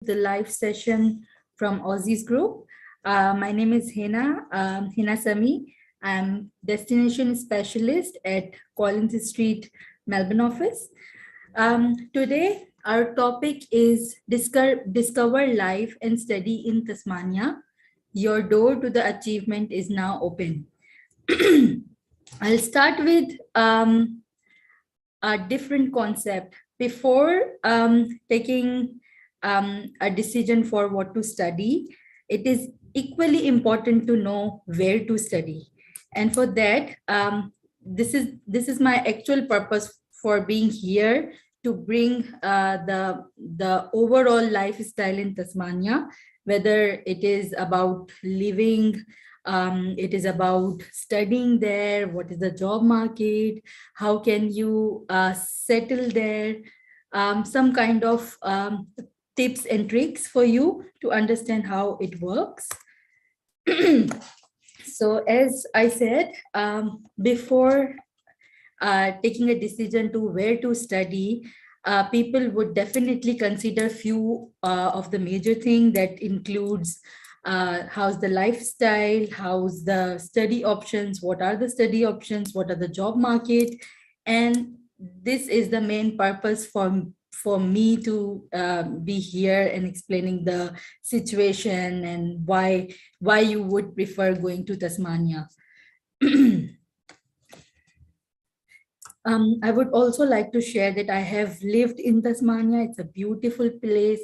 the live session from Aussizz Group. My name is Hina Jabeen. I'm destination specialist at Collins Street, Melbourne office. Today, our topic is discover life and study in Tasmania. Your door to the achievement is now open. I'll start with a different concept. Before taking a decision for what to study, it is equally important to know where to study. And for that, this is my actual purpose for being here, to bring the overall lifestyle in Tasmania, whether it is about living, it is about studying there, what is the job market, how can you settle there, some kind of tips and tricks for you to understand how it works. So as I said, before taking a decision to where to study, people would definitely consider few of the major things. That includes how's the lifestyle, how's the study options, what are the study options, what are the job market. And this is the main purpose for me to be here and explaining the situation and why you would prefer going to Tasmania. I would also like to share that I have lived in Tasmania. It's a beautiful place.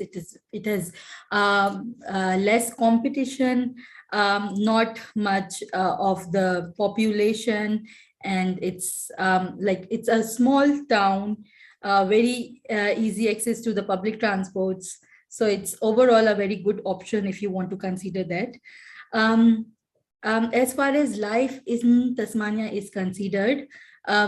It has less competition, not much of the population, and it's it's a small town, very easy access to the public transports. So it's overall a very good option if you want to consider that. As far as life in Tasmania is considered,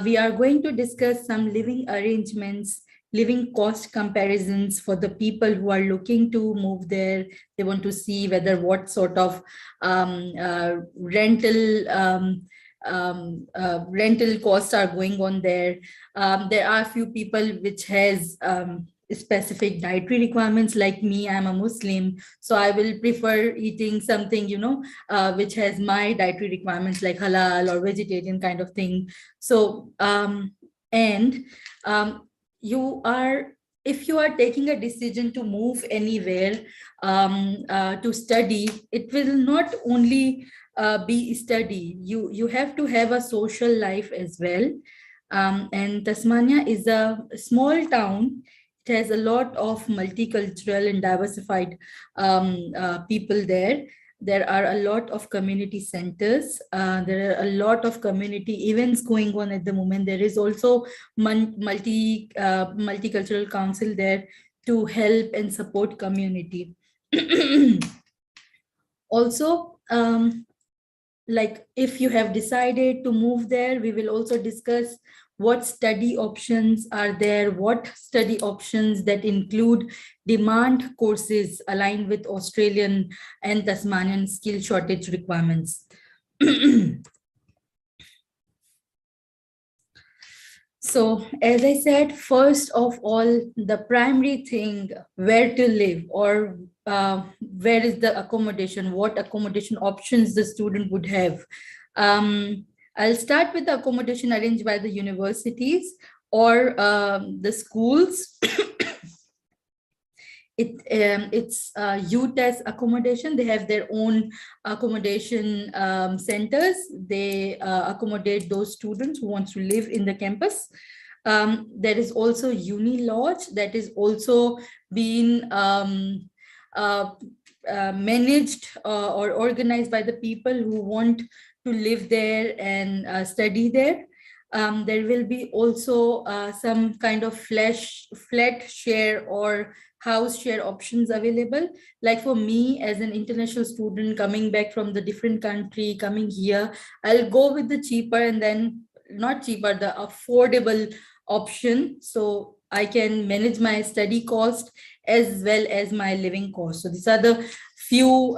we are going to discuss some living arrangements, living cost comparisons for the people who are looking to move there. They want to see whether what sort of rental costs are going on there. There are a few people which has specific dietary requirements. Like me, I'm a Muslim, so I will prefer eating something which has my dietary requirements, like halal or vegetarian kind of thing. So if you are taking a decision to move anywhere to study, it will not only be study. You have to have a social life as well. And Tasmania is a small town. It has a lot of multicultural and diversified people there. There are a lot of community centers. There are a lot of community events going on at the moment. There is also multicultural council there to help and support community. Also, like if you have decided to move there, we will also discuss what study options are there, what study options that include demand courses aligned with Australian and Tasmanian skill shortage requirements. So as I said, first of all, the primary thing, where to live, or where is the accommodation, what accommodation options the student would have. I'll start with the accommodation arranged by the universities or the schools. It's UTAS accommodation. They have their own accommodation centers. They accommodate those students who want to live in the campus. There is also Uni Lodge that is also being managed or organized by the people who want to live there and study there. There will be also some kind of flat share or house share options available. Like for me, as an international student coming back from the different country, coming here, I'll go with the cheaper and then not cheaper, the affordable option. So I can manage my study cost as well as my living cost. So these are the few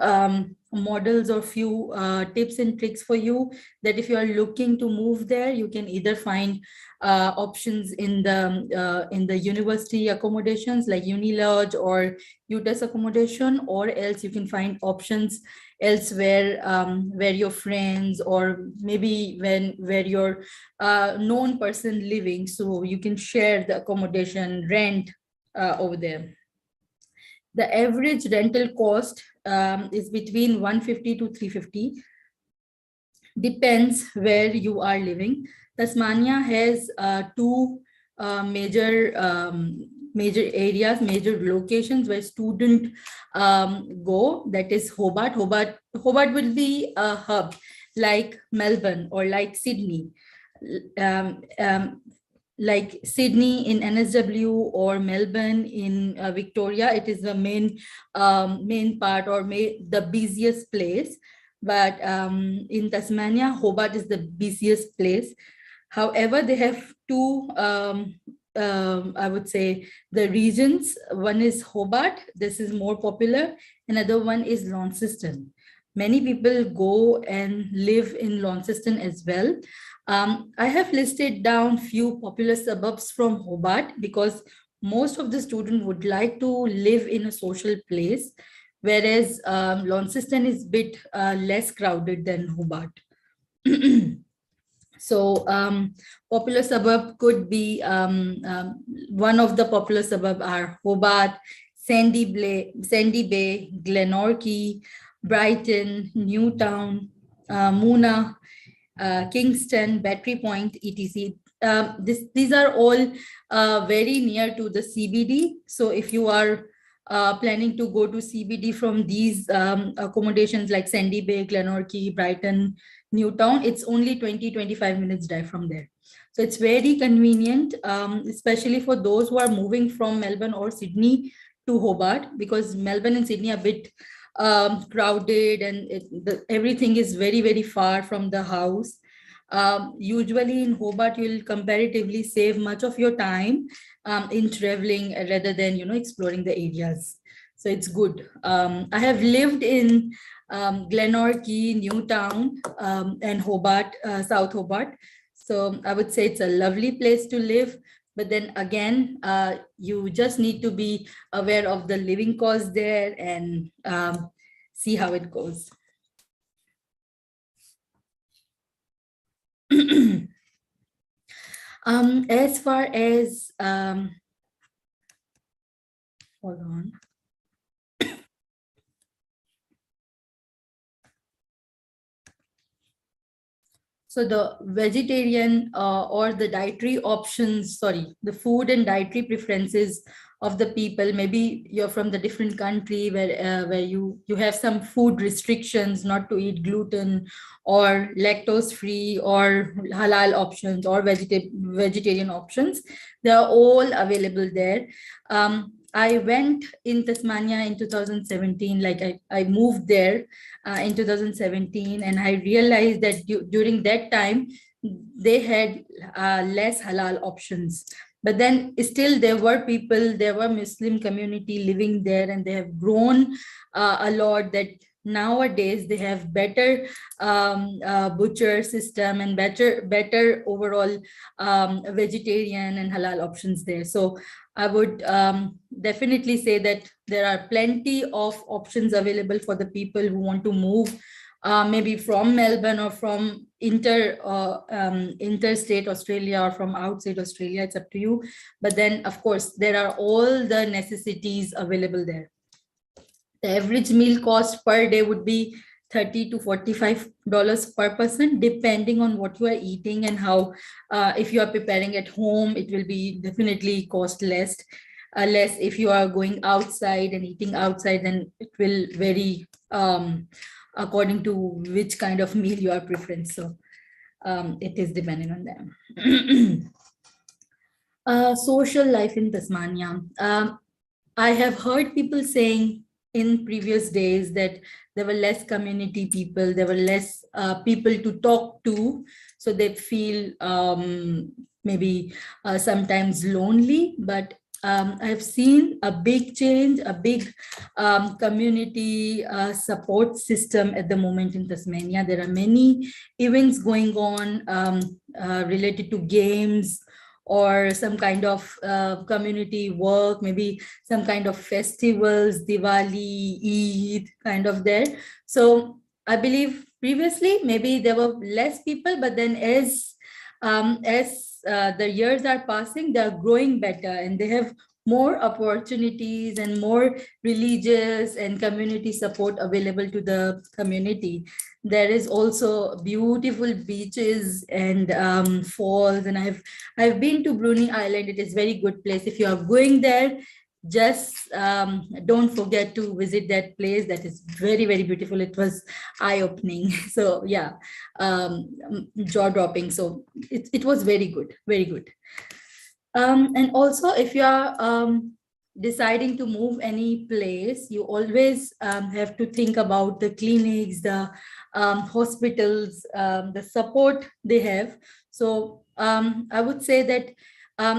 models or few tips and tricks for you, that if you are looking to move there, you can either find options in the university accommodations like Unilodge or UTES accommodation, or else you can find options elsewhere, where your friends or maybe where your known person living, so you can share the accommodation rent over there. The average rental cost is between 150 to 350, depends where you are living. Tasmania has two major areas, major locations where students go. That is Hobart. Hobart will be a hub like Melbourne or like Sydney. Um, um, like Sydney in NSW or Melbourne in Victoria, it is the main part or the busiest place. But in Tasmania, Hobart is the busiest place. However, they have two, I would say, the regions. One is Hobart, this is more popular. Another one is Launceston. Many people go and live in Launceston as well. I have listed down few popular suburbs from Hobart because most of the students would like to live in a social place, whereas Launceston is a bit less crowded than Hobart. So popular suburb could be, one of the popular suburb are Hobart, Sandy Bay, Glenorchy, Brighton, Newtown, Moona, Kingston, Battery Point, etc. These are all very near to the CBD. So if you are planning to go to CBD from these accommodations like Sandy Bay, Glenorchy, Brighton, Newtown, it's only 20-25 minutes drive from there. So it's very convenient, especially for those who are moving from Melbourne or Sydney to Hobart, because Melbourne and Sydney are a bit crowded, and everything is very, very far from the house. Usually in Hobart, you'll comparatively save much of your time in traveling rather than, exploring the areas. So it's good. I have lived in Glenorchy, Newtown, and Hobart, South Hobart. So I would say it's a lovely place to live. But then again, you just need to be aware of the living costs there and see how it goes. As far as, hold on. So the vegetarian or the dietary options, the food and dietary preferences of the people, maybe you're from the different country where you have some food restrictions, not to eat gluten or lactose free or halal options or vegetarian options. They are all available there. I went in Tasmania in 2017, like I moved there in 2017, and I realized that during that time, they had less halal options. But then still there were Muslim community living there, and they have grown a lot, that nowadays they have better butcher system and better overall vegetarian and halal options there. So I would definitely say that there are plenty of options available for the people who want to move maybe from Melbourne or from interstate Australia or from outside Australia. It's up to you. But then, of course, there are all the necessities available there. The average meal cost per day would be $30 to $45 per person, depending on what you are eating and how. If you are preparing at home, it will be definitely cost less. Less if you are going outside and eating outside, then it will vary according to which kind of meal you are preferring. So it is depending on them. Social life in Tasmania. I have heard people saying in previous days that there were less community people, there were less people to talk to, so they feel maybe sometimes lonely. But I've seen a big change, a big community support system at the moment in Tasmania. There are many events going on related to games or some kind of community work, maybe some kind of festivals, Diwali, Eid, kind of there. So I believe previously maybe there were less people, but then as the years are passing, they are growing better and they have more opportunities and more religious and community support available to the community. There is also beautiful beaches and falls, and I've been to Brunei Island. It is very good place. If you are going there, just don't forget to visit that place. That is very, very beautiful. It was eye-opening. So yeah, jaw-dropping. So it was very good, very good. And also, if you are deciding to move any place, you always have to think about the clinics, the hospitals, the support they have. So I would say that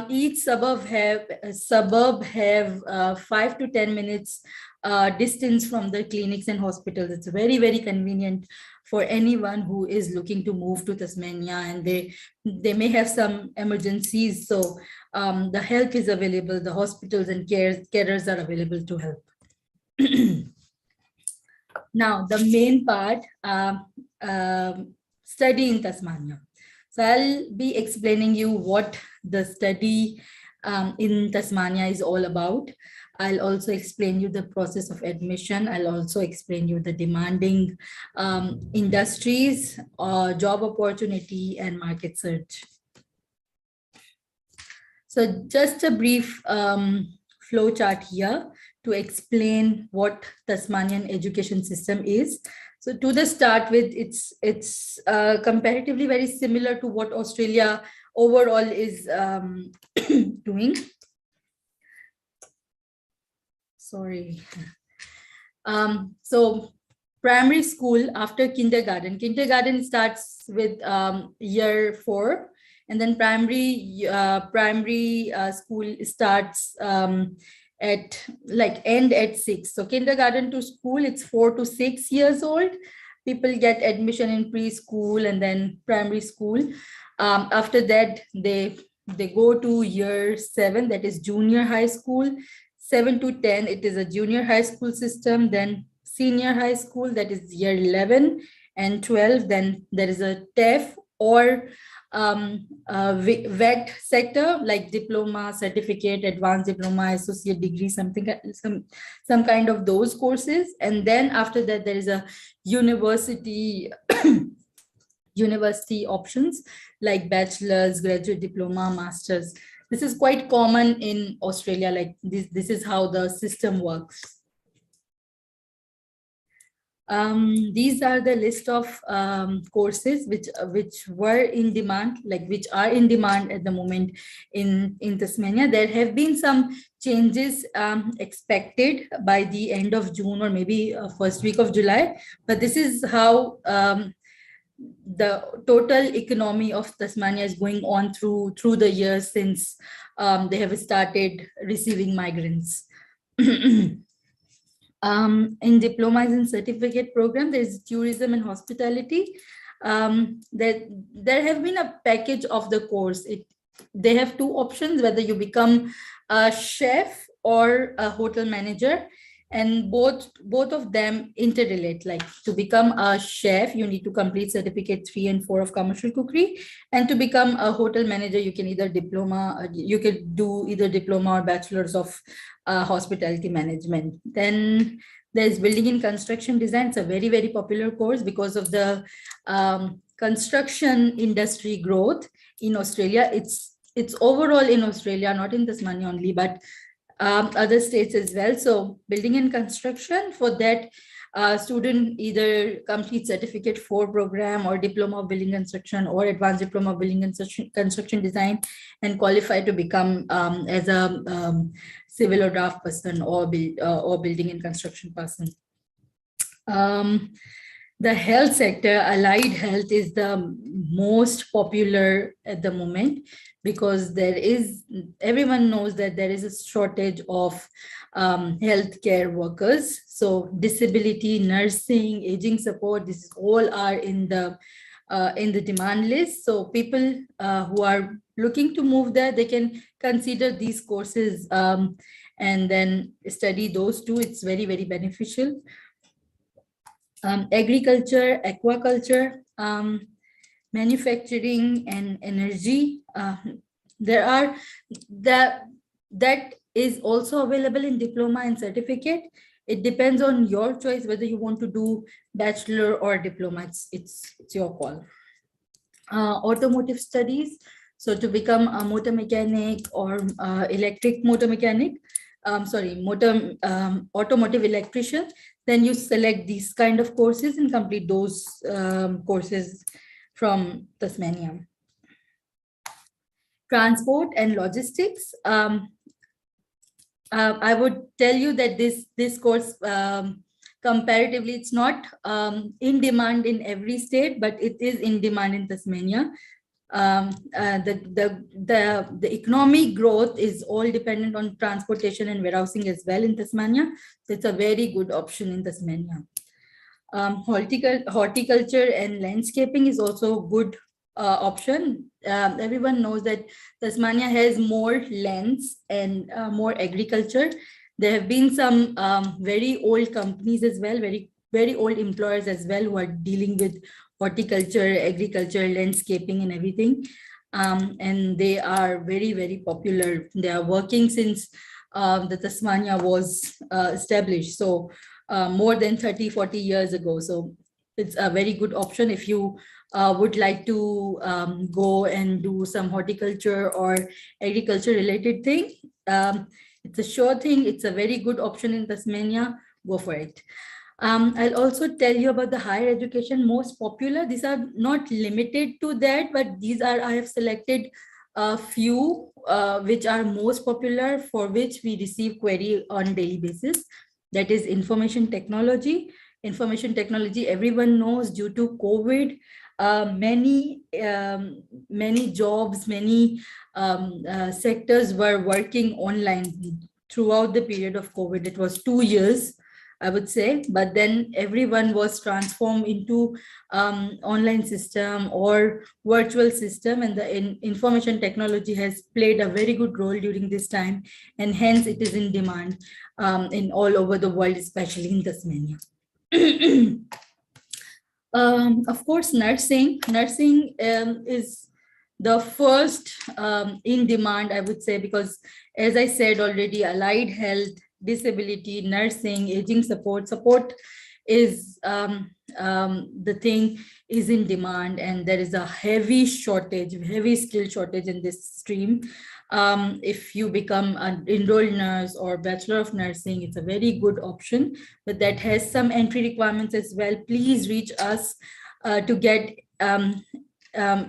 each suburb have 5 to 10 minutes distance from the clinics and hospitals. It's very, very convenient for anyone who is looking to move to Tasmania, and they may have some emergencies. So the help is available. The hospitals and carers are available to help. Now, the main part, study in Tasmania. So I'll be explaining you what the study in Tasmania is all about. I'll also explain you the process of admission. I'll also explain you the demanding industries, job opportunity, and market search. So just a brief flow chart here to explain what Tasmanian education system is. So to the start with, it's comparatively very similar to what Australia overall is doing. Sorry. So primary school after kindergarten. Kindergarten starts with year 4, and then primary school starts at end at 6. So kindergarten to school, it's 4 to 6 years old. People get admission in preschool and then primary school. After that, they go to year 7, that is junior high school. 7 to 10, it is a junior high school system. Then senior high school, that is year 11 and 12. Then there is a TEF or VET sector, like diploma, certificate, advanced diploma, associate degree, some kind of those courses. And then after that, there is a university university options like bachelor's, graduate diploma, master's. This is quite common in Australia. Like this is how the system works. These are the list of courses which were in demand, which are in demand at the moment in Tasmania. There have been some changes expected by the end of June or maybe first week of July. But this is how the total economy of Tasmania is going on through the years since they have started receiving migrants. In diplomas and certificate program, there is tourism and hospitality. There have been a package of the course. They have 2 options, whether you become a chef or a hotel manager, and both of them interrelate. Like to become a chef, you need to complete certificate 3 and 4 of commercial cookery, and to become a hotel manager, you can do either diploma or bachelor's of hospitality management. Then there's building and construction design. It's a very, very popular course because of the construction industry growth in Australia. It's overall in Australia, not in Tasmania only, but other states as well. So building and construction, for that student either complete certificate 4 program or diploma of building construction or advanced diploma of building and construction design, and qualify to become as a civil or draft person or building and construction person. The health sector, allied health, is the most popular at the moment because everyone knows that there is a shortage of healthcare workers. So disability, nursing, aging support, this all are in the demand list. So people who are looking to move there, they can consider these courses and then study those two. It's very, very beneficial. Agriculture, aquaculture, manufacturing, and energy. There are that is also available in diploma and certificate. It depends on your choice whether you want to do bachelor or diploma. It's your call. Automotive studies. So to become a motor mechanic or electric motor mechanic, automotive electrician, then you select these kind of courses and complete those courses from Tasmania. Transport and logistics. I would tell you that this course comparatively, it's not in demand in every state, but it is in demand in Tasmania. The economic growth is all dependent on transportation and warehousing as well in Tasmania. So it's a very good option in Tasmania. Horticulture and landscaping is also a good option. Everyone knows that Tasmania has more lands and more agriculture. There have been some very old companies as well, very, very old employers as well, who are dealing with horticulture, agriculture, landscaping, and everything. And they are very, very popular. They are working since the Tasmania was established. So more than 30-40 years ago. So it's a very good option if you would like to go and do some horticulture or agriculture related thing. It's a sure thing. It's a very good option in Tasmania. Go for it. I'll also tell you about the higher education most popular. These are not limited to that, but these are, I have selected a few which are most popular, for which we receive query on daily basis. That is information technology. Information technology, everyone knows, due to COVID, many jobs, many sectors were working online throughout the period of COVID. It was 2 years, I would say, but then everyone was transformed into online system or virtual system, and the information technology has played a very good role during this time, and hence it is in demand in all over the world, especially in Tasmania. Of course, nursing is the first in demand, I would say, because as I said already, allied health, disability, nursing, aging support is the thing is in demand, and there is a heavy skill shortage in this stream. If you become an enrolled nurse or Bachelor of Nursing, it's a very good option, but that has some entry requirements as well. Please reach us to get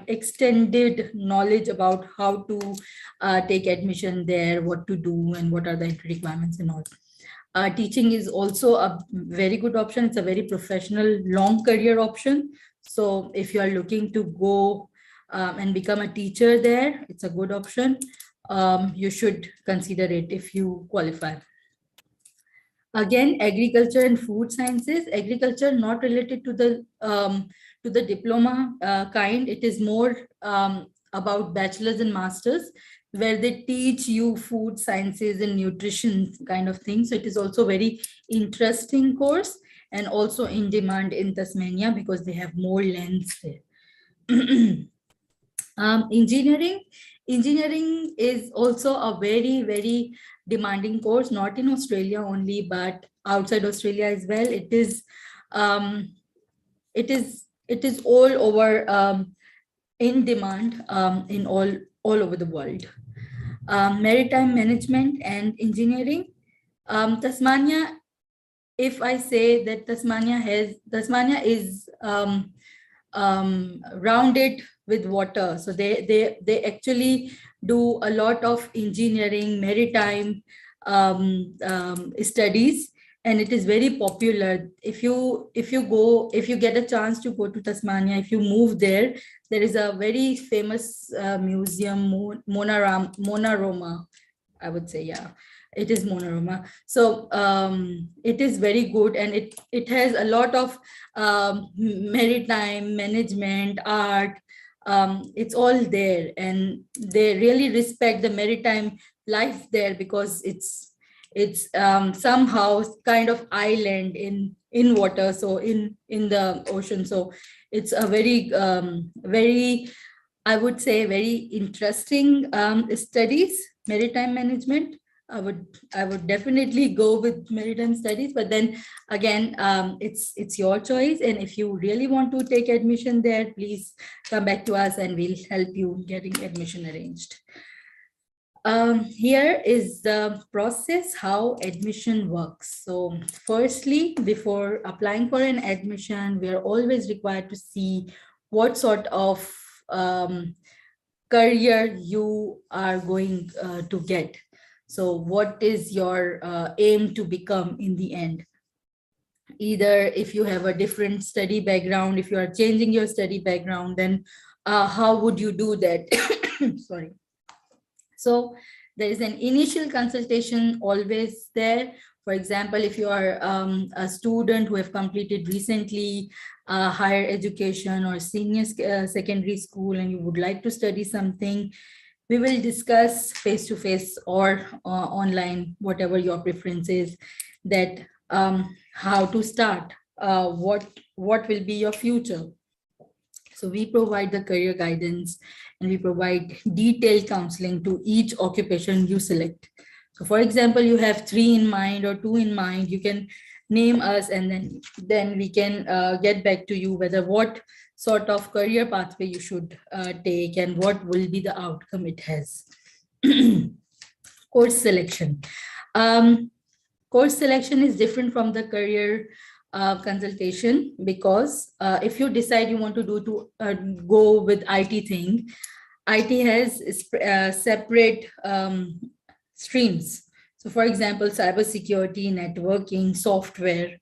extended knowledge about how to take admission there, what to do, and what are the entry requirements and all. Teaching is also a very good option. It's a very professional, long career option. So if you are looking to go and become a teacher there, it's a good option. You should consider it if you qualify. Again, agriculture and food sciences. Agriculture not related to the diploma kind. It is more about bachelor's and master's, where they teach you food sciences and nutrition kind of things. So it is also very interesting course, and also in demand in Tasmania because they have more lands there. Engineering is also a very, very demanding course, not in Australia only, but outside Australia as well. It is all over in demand in all over the world. Maritime management and engineering. Tasmania, if I say that Tasmania is rounded with water. So they actually do a lot of engineering, maritime studies, and it is very popular. If you get a chance to go to Tasmania, if you move there, there is a very famous museum, Monaroma, I would say. Yeah, it is Monaroma. So it is very good, and it has a lot of maritime management, art. It's all there, and they really respect the maritime life there, because it's somehow kind of island in water, so in the ocean. So it's a very, I would say, very interesting studies, maritime management. I would definitely go with maritime studies, but then again, it's your choice. And if you really want to take admission there, please come back to us and we'll help you getting admission arranged. Here is the process how admission works. So firstly, before applying for an admission, we are always required to see what sort of career you are going to get. So what is your aim to become in the end? Either if you have a different study background, if you are changing your study background, then how would you do that? Sorry. So there is an initial consultation always there. For example, if you are a student who have completed recently higher education or senior secondary school, and you would like to study something, we will discuss face-to-face or online, whatever your preference is, that how to start, what will be your future. So we provide the career guidance, and we provide detailed counseling to each occupation you select. So for example, you have 3 in mind or 2 in mind, you can name us, and then we can get back to you whether what sort of career pathway you should take and what will be the outcome it has. Course selection. Course selection is different from the career consultation, because if you decide you want to go with IT thing, IT has separate streams. So for example, cybersecurity, networking, software,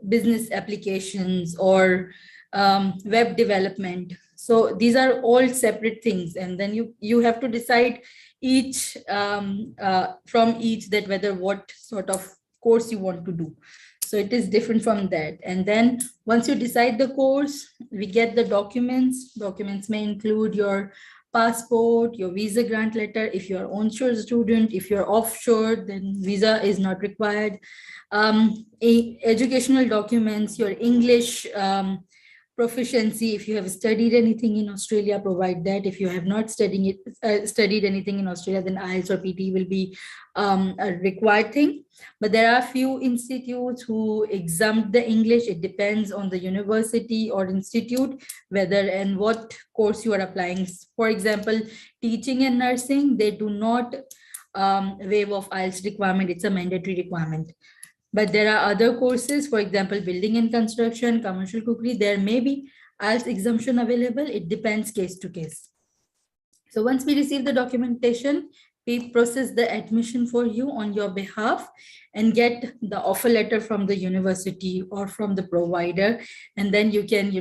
business applications, or web development. So these are all separate things, and then you have to decide each from each, that whether what sort of course you want to do. So it is different from that. And then once you decide the course, we get the documents. Documents may include your passport, your visa grant letter. If you're onshore student, if you're offshore, then visa is not required. Educational documents, your English proficiency, if you have studied anything in Australia, provide that. If you have not studied anything in Australia, then IELTS or PT will be a required thing. But there are few institutes who exempt the English. It depends on the university or institute, whether and what course you are applying. For example, teaching and nursing, they do not waive of IELTS requirement. It's a mandatory requirement. But there are other courses, for example, building and construction, commercial cookery, there may be IELTS exemption available. It depends case to case. So once we receive the documentation, we process the admission for you on your behalf and get the offer letter from the university or from the provider. And then you can,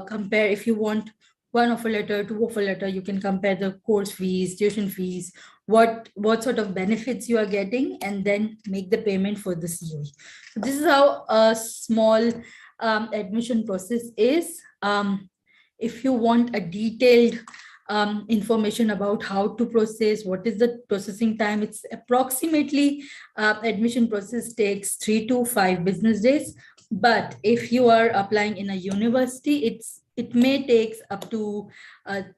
compare. If you want 1 offer letter, 2 offer letter, you can compare the course fees, tuition fees, what sort of benefits you are getting, and then make the payment for the COE. So this is how a small admission process is. If you want a detailed information about how to process, what is the processing time, it's approximately admission process takes 3 to 5 business days. But if you are applying in a university, it may take up to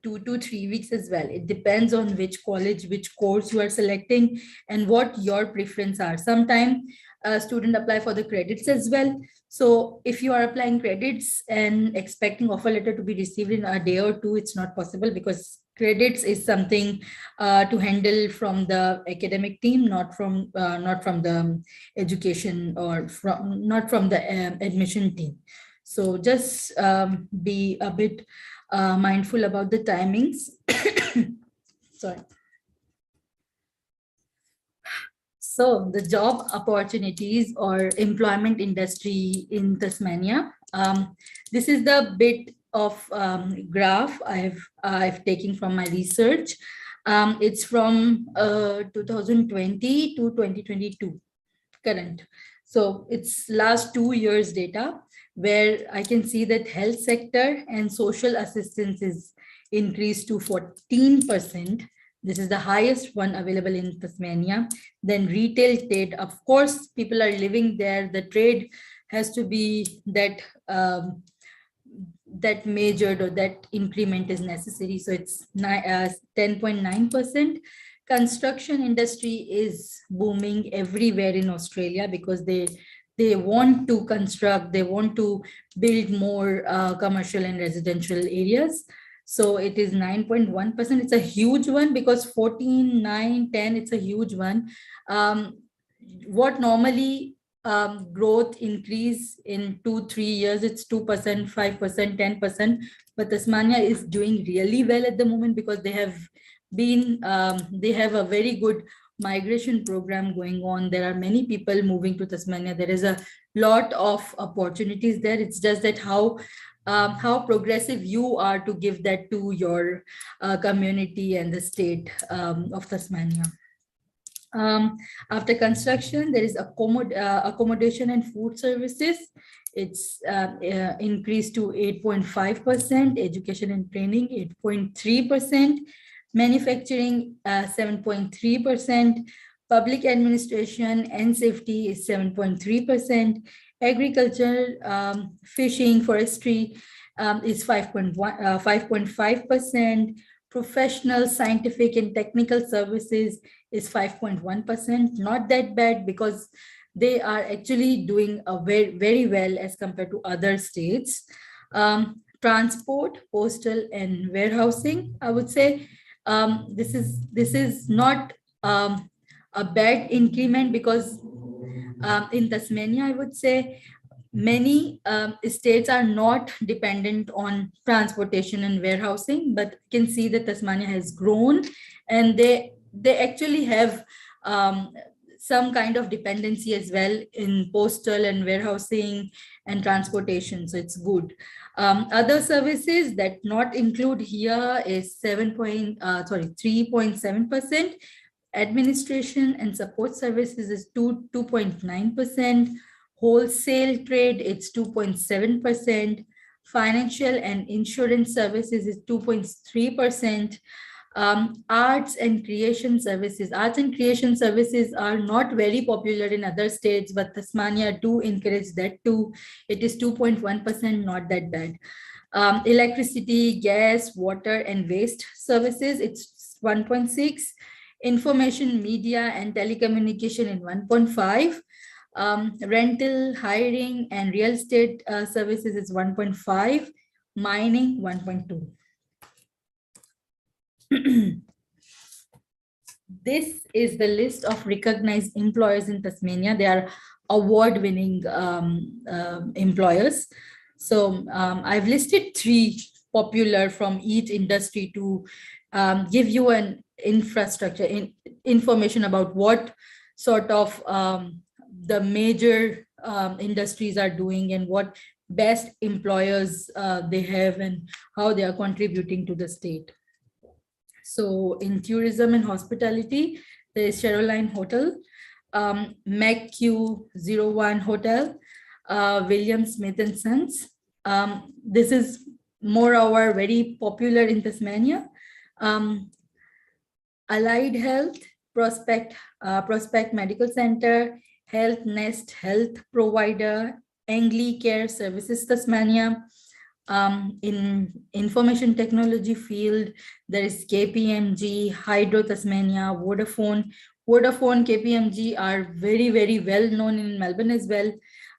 2 to 3 weeks as well. It depends on which college, which course you are selecting, and what your preference are. Sometimes a student apply for the credits as well. So if you are applying credits and expecting offer letter to be received in a day or 2, it's not possible, because credits is something to handle from the academic team, not from the education, or not from the admission team. So just be a bit mindful about the timings. Sorry. So the job opportunities or employment industry in Tasmania. This is the bit of graph I've taken from my research. It's from 2020 to 2022 current. So it's last 2 years data where I can see that health sector and social assistance is increased to 14%. This is the highest one available in Tasmania. Then retail trade, of course, people are living there. The trade has to be that that measured or that increment is necessary. So it's 10.9%. Construction industry is booming everywhere in Australia because they want to construct, they want to build more commercial and residential areas. So it is 9.1%. It's a huge one because 14, 9, 10, it's a huge one. What normally growth increase in 2-3 years, it's 2%, 5%, 10%. But Tasmania is doing really well at the moment because they have a very good migration program going on. There are many people moving to Tasmania. There is a lot of opportunities there. It's just that how progressive you are to give that to your community and the state of Tasmania. After construction, there is accommodation and food services. It's increased to 8.5%, education and training 8.3%, manufacturing 7.3%, public administration and safety is 7.3%, agriculture, fishing, forestry is 5.5%, professional, scientific and technical services is 5.1%. Not that bad because they are actually doing very, very well as compared to other states. Transport, postal and warehousing, I would say this is not a bad increment because in Tasmania, I would say many states are not dependent on transportation and warehousing, but you can see that Tasmania has grown and they actually have some kind of dependency as well in postal and warehousing and transportation. So it's good. Other services that not include here is 3.7%. Administration and support services is 2.9%. Wholesale trade, it's 2.7%. Financial and insurance services is 2.3%. Arts and creation services. Arts and creation services are not very popular in other states, but Tasmania do encourage that too. It is 2.1%, not that bad. Electricity, gas, water, and waste services, it's 1.6. Information, media, and telecommunication in 1.5. Rental, hiring, and real estate services is 1.5. Mining, 1.2. This is the list of recognized employers in Tasmania. They are award-winning employers. So I've listed 3 popular from each industry to give you an infrastructure information about what sort of the major industries are doing and what best employers they have and how they are contributing to the state. So in tourism and hospitality, there is Caroline Hotel, MacQ01 Hotel, William Smith and Sons. This is more our very popular in Tasmania. Allied Health, Prospect Medical Center, Health Nest Health Provider, Angli Care Services Tasmania. In information technology field, there is KPMG, Hydro Tasmania, Vodafone. Vodafone, KPMG are very, very well known in Melbourne as well,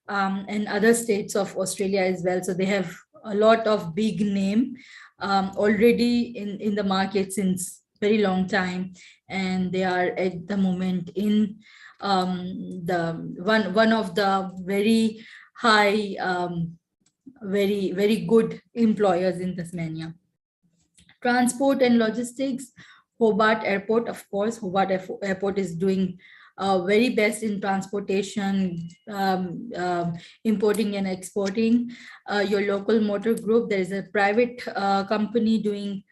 and other states of Australia as well. So they have a lot of big name already in the market since very long time, and they are at the moment in the one of the very high very, very good employers in Tasmania. Transport and logistics, Hobart Airport, of course, Hobart Airport is doing very best in transportation, importing and exporting. Your local motor group, there is a private company doing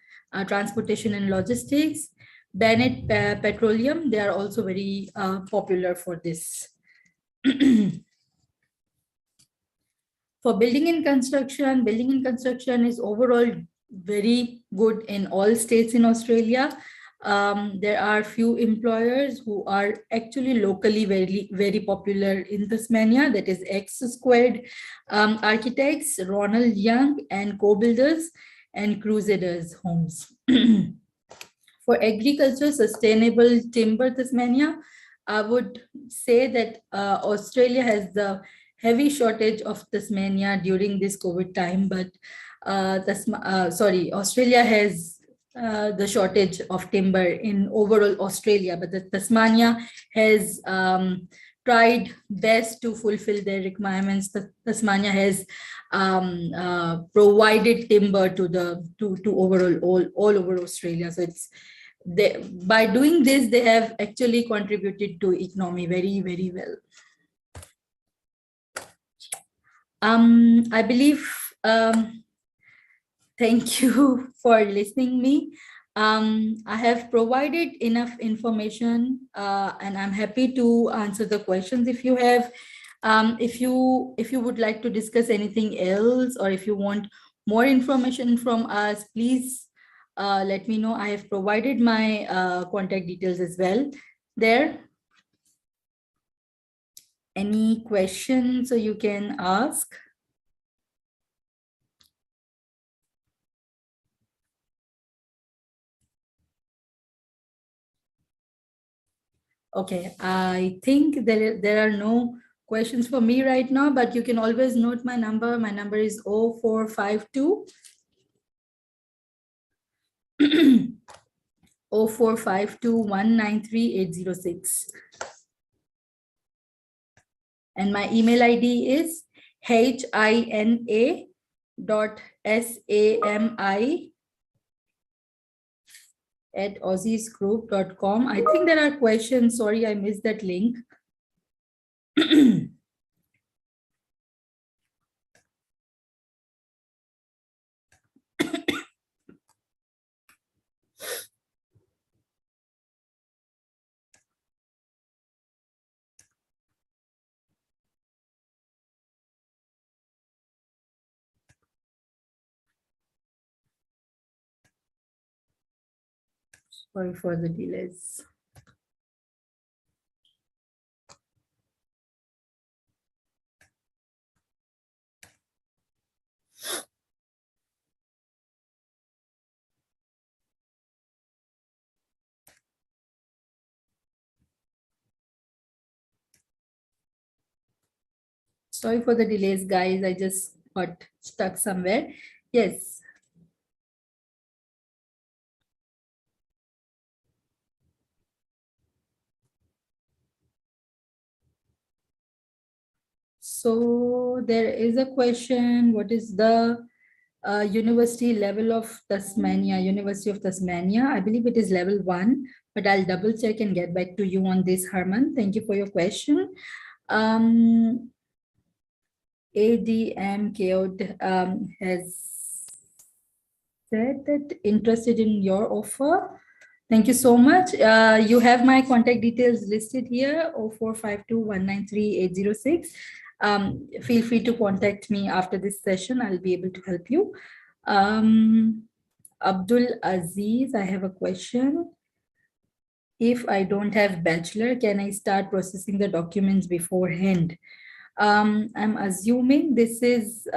transportation and logistics. Bennett Petroleum, they are also very popular for this. For building and construction is overall very good in all states in Australia. There are few employers who are actually locally very popular in Tasmania. That is X Squared Architects, Ronald Young and Co-Builders, and Crusaders Homes. For agriculture, sustainable timber Tasmania, I would say that Australia has the heavy shortage of Tasmania during this COVID time, but Australia has the shortage of timber in overall Australia, but the Tasmania has tried best to fulfill their requirements. Tasmania has provided timber to overall all over Australia. So by doing this, they have actually contributed to economy very well. I believe, thank you for listening me. I have provided enough information and I'm happy to answer the questions if you have. If you would like to discuss anything else, or if you want more information from us, please let me know. I have provided my contact details as well there. Any questions, so you can ask? Okay, I think there are no questions for me right now, but you can always note my number. My number is 0452 0452193806. And my email ID is hina.sami@aussizzgroup.com. I think there are questions. Sorry, I missed that link. Sorry for the delays. Sorry for the delays, guys. I just got stuck somewhere. Yes. So there is a question, what is the university level of Tasmania, University of Tasmania? I believe it is level 1, but I'll double check and get back to you on this, Harman. Thank you for your question. ADM has said that interested in your offer. Thank you so much. You have my contact details listed here, 0452193806. Feel free to contact me after this session. I'll be able to help you. Abdul Aziz, I have a question. If I don't have bachelor, can I start processing the documents beforehand? I'm assuming this is,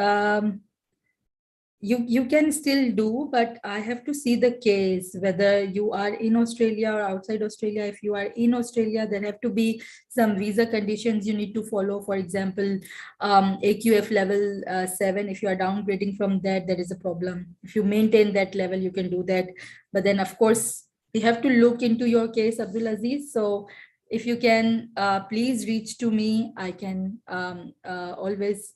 you can still do, but I have to see the case, whether you are in Australia or outside Australia. If you are in Australia, there have to be some visa conditions you need to follow. For example, AQF level 7, if you are downgrading from that, there is a problem. If you maintain that level, you can do that. But then, of course, we have to look into your case, Abdul Aziz. So if you can, please reach to me. I can always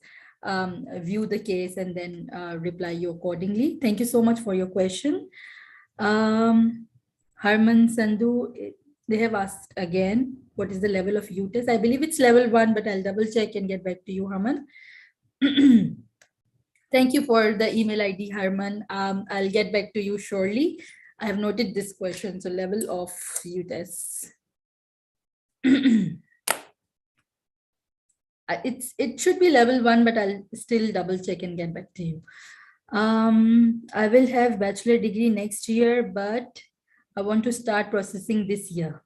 view the case and then reply you accordingly. Thank you so much for your question. Harman Sandhu, They have asked again, what is the level of UTES? I believe it's level 1, but I'll double check and get back to you, Harman. Thank you for the email ID, Harman. I'll get back to you shortly. I have noted this question. So level of UTES. It should be level 1, but I'll still double check and get back to you. I will have bachelor degree next year, but I want to start processing this year.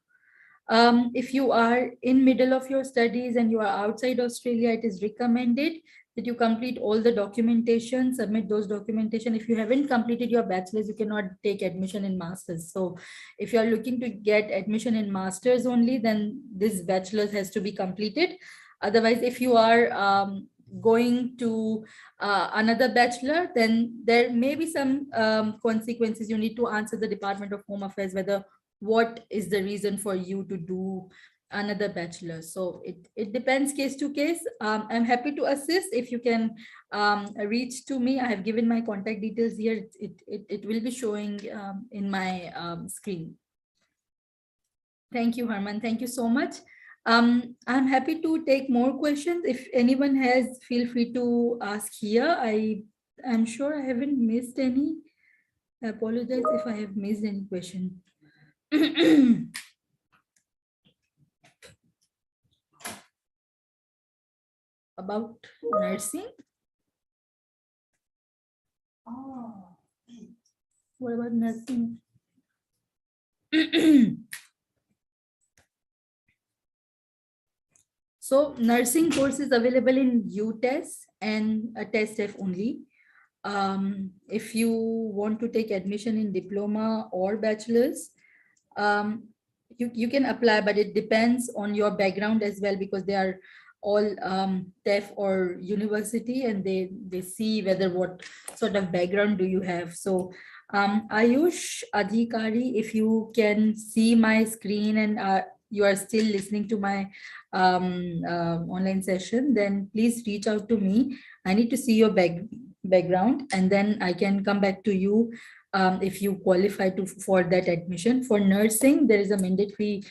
If you are in middle of your studies and you are outside Australia, it is recommended that you complete all the documentation, submit those documentation. If you haven't completed your bachelor's, you cannot take admission in master's. So if you are looking to get admission in master's only, then this bachelor's has to be completed. Otherwise, if you are going to another bachelor, then there may be some consequences. You need to answer the Department of Home Affairs whether what is the reason for you to do another bachelor. So it depends case to case. I'm happy to assist. If you can reach to me, I have given my contact details here. It will be showing in my screen. Thank you, Harman. Thank you so much. I'm happy to take more questions. If anyone has, feel free to ask here. I'm sure I haven't missed any. I apologize if I have missed any question. About nursing. Oh, what about nursing? So nursing course is available in UTES and a test F only. If you want to take admission in diploma or bachelor's, you can apply, but it depends on your background as well, because they are all TEF or university, and they see whether what sort of background do you have. So Ayush Adhikari, if you can see my screen and you are still listening to my online session, then please reach out to me. I need to see your background, and then I can come back to you if you qualify for that admission. For nursing, there is a mandatory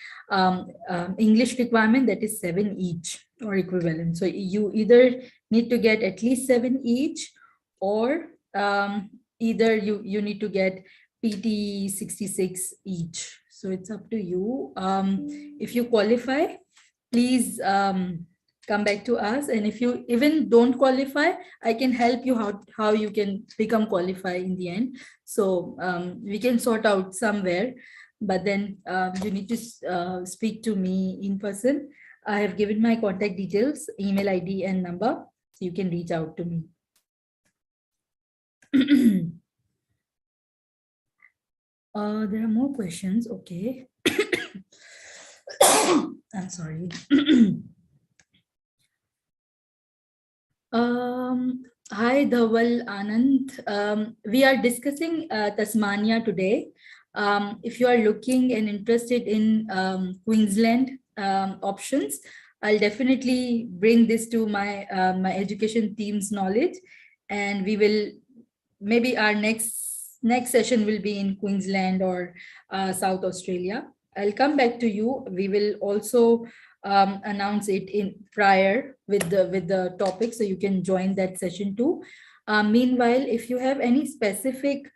English requirement that is 7 each or equivalent. So you either need to get at least 7 each, or either you need to get PT 66 each. So it's up to you. If you qualify, please come back to us. And if you even don't qualify, I can help you how you can become qualified in the end. So we can sort out somewhere, but then you need to speak to me in person. I have given my contact details, email ID and number, so you can reach out to me. There are more questions. Okay. I'm sorry. Hi, Dhaval, Anand. We are discussing Tasmania today. If you are looking and interested in Queensland options, I'll definitely bring this to my my education team's knowledge, and we will, maybe our next session will be in Queensland or South Australia. I'll come back to you. We will also announce it in prior with the topic, so you can join that session too. Meanwhile, if you have any specific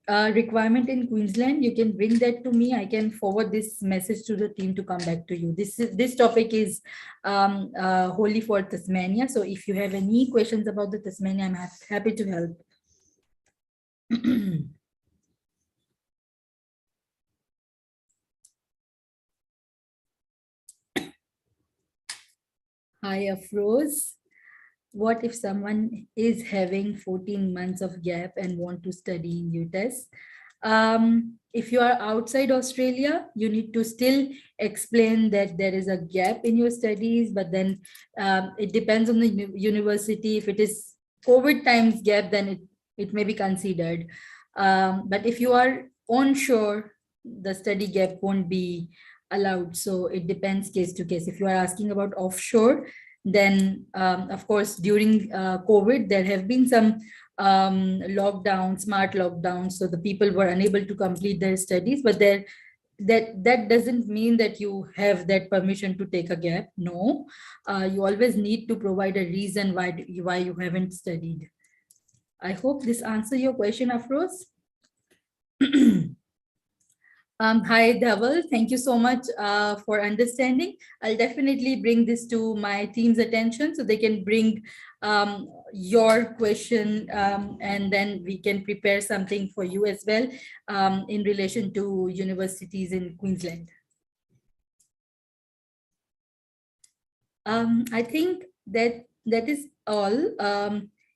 requirement in Queensland, you can bring that to me. I can forward this message to the team to come back to you. This topic is wholly for Tasmania. So if you have any questions about the Tasmania, I'm happy to help. Hi, Afroz. What if someone is having 14 months of gap and want to study in UTES? If you are outside Australia, you need to still explain that there is a gap in your studies, but then it depends on the university. If it is COVID times gap, then it may be considered. But if you are onshore, the study gap won't be allowed. So it depends case to case. If you are asking about offshore, then of course during COVID there have been some lockdowns, smart lockdowns, so the people were unable to complete their studies, but there that doesn't mean that you have that permission to take a gap. No, you always need to provide a reason why you haven't studied. I hope this answers your question, Afroz. Hi, Dhaval. Thank you so much for understanding. I'll definitely bring this to my team's attention so they can bring your question, and then we can prepare something for you as well in relation to universities in Queensland. I think that is all.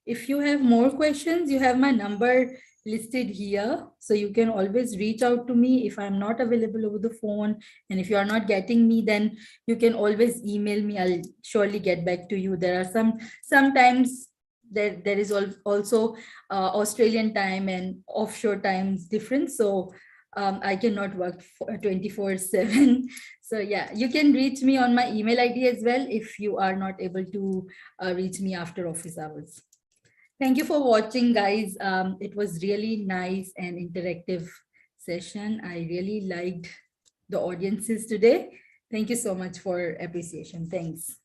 If you have more questions, you have my number listed here. So you can always reach out to me if I'm not available over the phone. And if you are not getting me, then you can always email me. I'll surely get back to you. There are sometimes there is also Australian time and offshore times difference. So I cannot work 24/7. So yeah, you can reach me on my email ID as well if you are not able to reach me after office hours. Thank you for watching, guys. It was really nice and interactive session. I really liked the audiences today. Thank you so much for appreciation. Thanks.